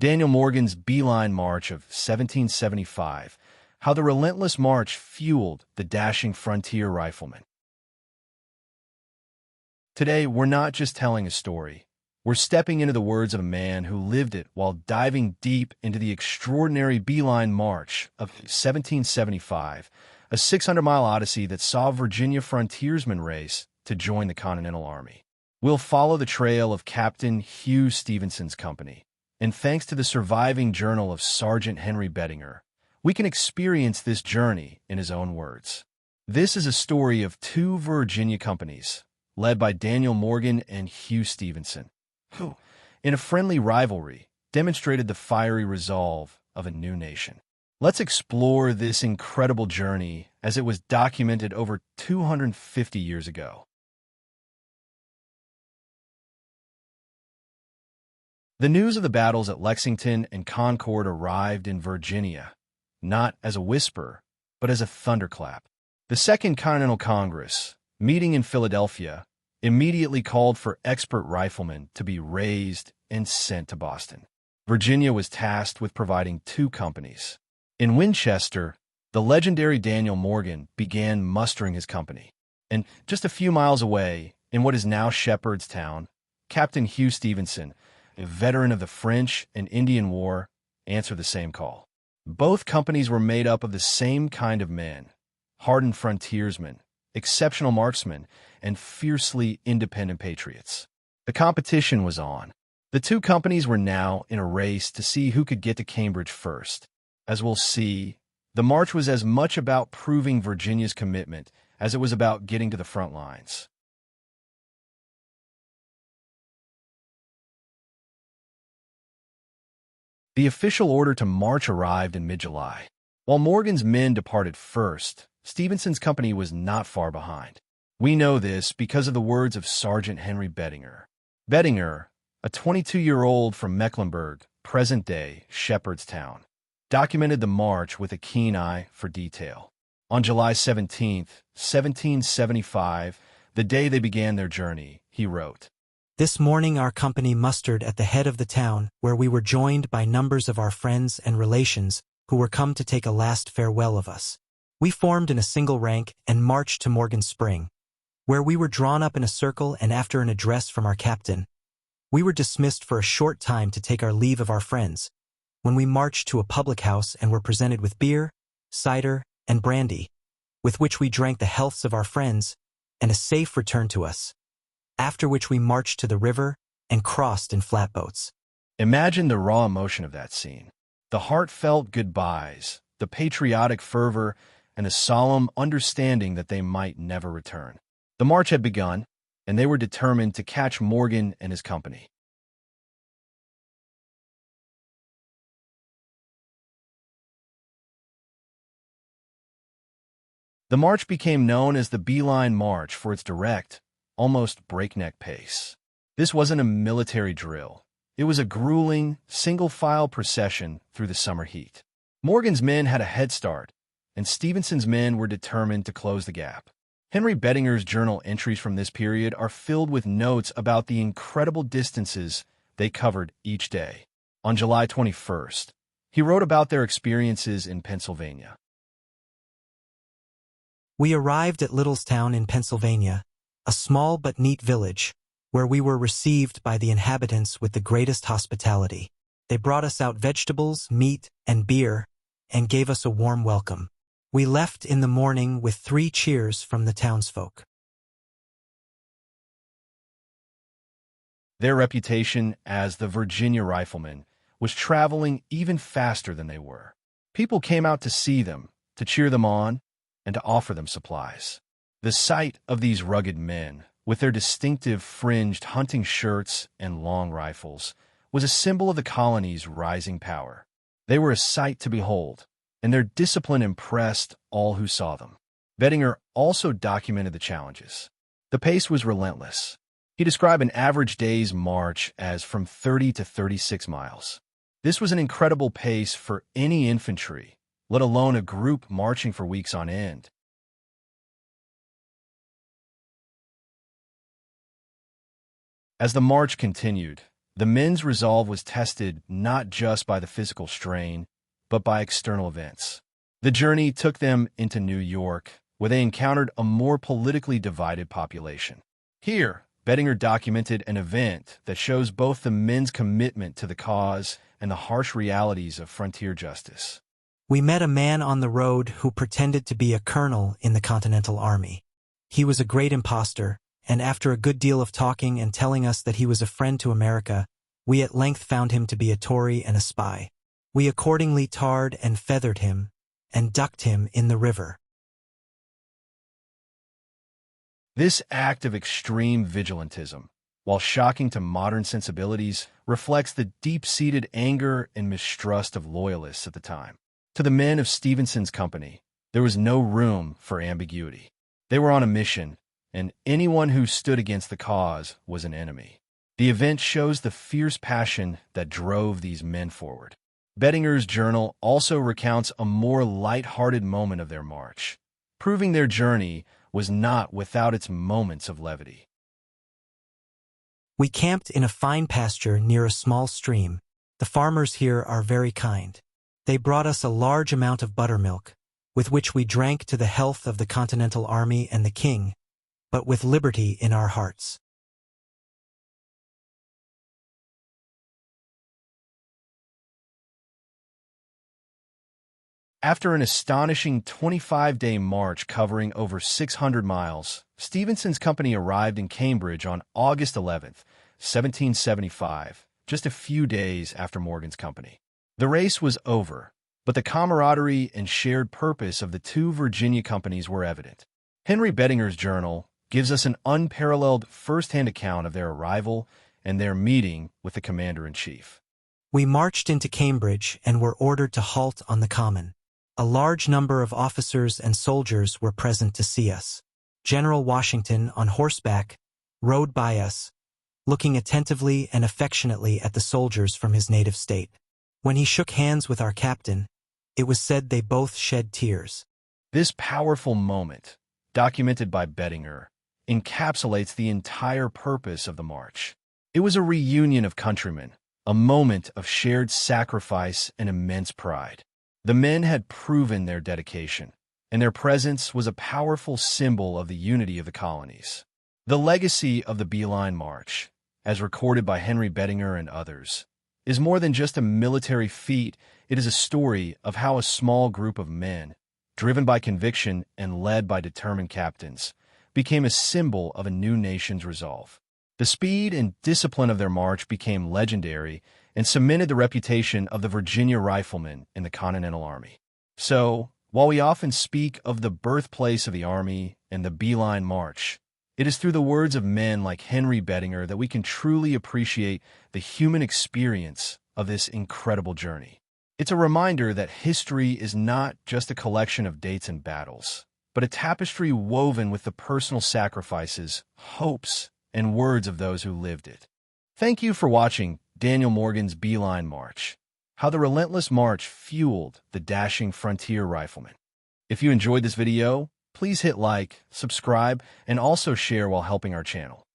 Daniel Morgan's Beeline March of 1775, how the relentless march fueled the dashing frontier riflemen. Today, we're not just telling a story. We're stepping into the words of a man who lived it while diving deep into the extraordinary Beeline March of 1775, a 600-mile odyssey that saw Virginia frontiersmen race to join the Continental Army. We'll follow the trail of Captain Hugh Stephenson's company, and thanks to the surviving journal of Sergeant Henry Bettinger, we can experience this journey in his own words. This is a story of two Virginia companies, led by Daniel Morgan and Hugh Stephenson, who, in a friendly rivalry, demonstrated the fiery resolve of a new nation. Let's explore this incredible journey as it was documented over 250 years ago. The news of the battles at Lexington and Concord arrived in Virginia, not as a whisper, but as a thunderclap. The Second Continental Congress, meeting in Philadelphia, immediately called for expert riflemen to be raised and sent to Boston. Virginia was tasked with providing two companies. In Winchester, the legendary Daniel Morgan began mustering his company. And just a few miles away, in what is now Shepherdstown, Captain Hugh Stephenson, a veteran of the French and Indian War, answered the same call. Both companies were made up of the same kind of men, hardened frontiersmen, exceptional marksmen, and fiercely independent patriots. The competition was on. The two companies were now in a race to see who could get to Cambridge first. As we'll see, the march was as much about proving Virginia's commitment as it was about getting to the front lines. The official order to march arrived in mid-July. While Morgan's men departed first, Stephenson's company was not far behind. We know this because of the words of Sergeant Henry Bettinger. Bettinger, a 22-year-old from Mecklenburg, present-day Shepherdstown, documented the march with a keen eye for detail. On July 17, 1775, the day they began their journey, he wrote, "This morning our company mustered at the head of the town, where we were joined by numbers of our friends and relations who were come to take a last farewell of us. We formed in a single rank and marched to Morgan Spring, where we were drawn up in a circle, and after an address from our captain, we were dismissed for a short time to take our leave of our friends, when we marched to a public house and were presented with beer, cider, and brandy, with which we drank the healths of our friends, and a safe return to us. After which we marched to the river and crossed in flatboats." Imagine the raw emotion of that scene. The heartfelt goodbyes, the patriotic fervor, and the solemn understanding that they might never return. The march had begun, and they were determined to catch Morgan and his company. The march became known as the Beeline March for its direct, almost breakneck pace. This wasn't a military drill. It was a grueling, single-file procession through the summer heat. Morgan's men had a head start, and Stephenson's men were determined to close the gap. Henry Bettinger's journal entries from this period are filled with notes about the incredible distances they covered each day. On July 21st, he wrote about their experiences in Pennsylvania. "We arrived at Littlestown in Pennsylvania, a small but neat village, where we were received by the inhabitants with the greatest hospitality. They brought us out vegetables, meat, and beer, and gave us a warm welcome. We left in the morning with 3 cheers from the townsfolk." Their reputation as the Virginia Riflemen was traveling even faster than they were. People came out to see them, to cheer them on, and to offer them supplies. The sight of these rugged men, with their distinctive fringed hunting shirts and long rifles, was a symbol of the colony's rising power. They were a sight to behold, and their discipline impressed all who saw them. Bettinger also documented the challenges. The pace was relentless. He described an average day's march as from 30 to 36 miles. This was an incredible pace for any infantry, let alone a group marching for weeks on end. As the march continued, The men's resolve was tested not just by the physical strain, but by external events. The journey took them into New York, where they encountered a more politically divided population. Here, Bettinger documented an event that shows both the men's commitment to the cause and the harsh realities of frontier justice. We met a man on the road who pretended to be a colonel in the Continental Army. He was a great impostor, and after a good deal of talking and telling us that he was a friend to America, we at length found him to be a Tory and a spy. We accordingly tarred and feathered him, and ducked him in the river. This act of extreme vigilantism, while shocking to modern sensibilities, reflects the deep-seated anger and mistrust of loyalists at the time. To the men of Stephenson's company, there was no room for ambiguity. They were on a mission, and anyone who stood against the cause was an enemy. The event shows the fierce passion that drove these men forward. Bettinger's journal also recounts a more light-hearted moment of their march, proving their journey was not without its moments of levity. We camped in a fine pasture near a small stream. The farmers here are very kind. They brought us a large amount of buttermilk, with which we drank to the health of the Continental Army and the King, but with liberty in our hearts. After an astonishing 25-day march covering over 600 miles, Stephenson's company arrived in Cambridge on August 11, 1775, just a few days after Morgan's company. The race was over, but the camaraderie and shared purpose of the two Virginia companies were evident. Henry Bettinger's journal gives us an unparalleled first-hand account of their arrival and their meeting with the commander-in-chief. We marched into Cambridge and were ordered to halt on the common. A large number of officers and soldiers were present to see us. General Washington, on horseback, rode by us, looking attentively and affectionately at the soldiers from his native state. When he shook hands with our captain, it was said they both shed tears. This powerful moment, documented by Bettinger, encapsulates the entire purpose of the march. It was a reunion of countrymen, a moment of shared sacrifice and immense pride. The men had proven their dedication, and their presence was a powerful symbol of the unity of the colonies. The legacy of the Beeline March, as recorded by Henry Bettinger and others, is more than just a military feat. It is a story of how a small group of men, driven by conviction and led by determined captains, became a symbol of a new nation's resolve. The speed and discipline of their march became legendary and cemented the reputation of the Virginia riflemen in the Continental Army. So, while we often speak of the birthplace of the Army and the Beeline March, it is through the words of men like Henry Bettinger that we can truly appreciate the human experience of this incredible journey. It's a reminder that history is not just a collection of dates and battles, but a tapestry woven with the personal sacrifices, hopes, and words of those who lived it. Thank you for watching Daniel Morgan's Beeline March, how the relentless march fueled the dashing frontier riflemen. If you enjoyed this video, please hit like, subscribe, and also share while helping our channel.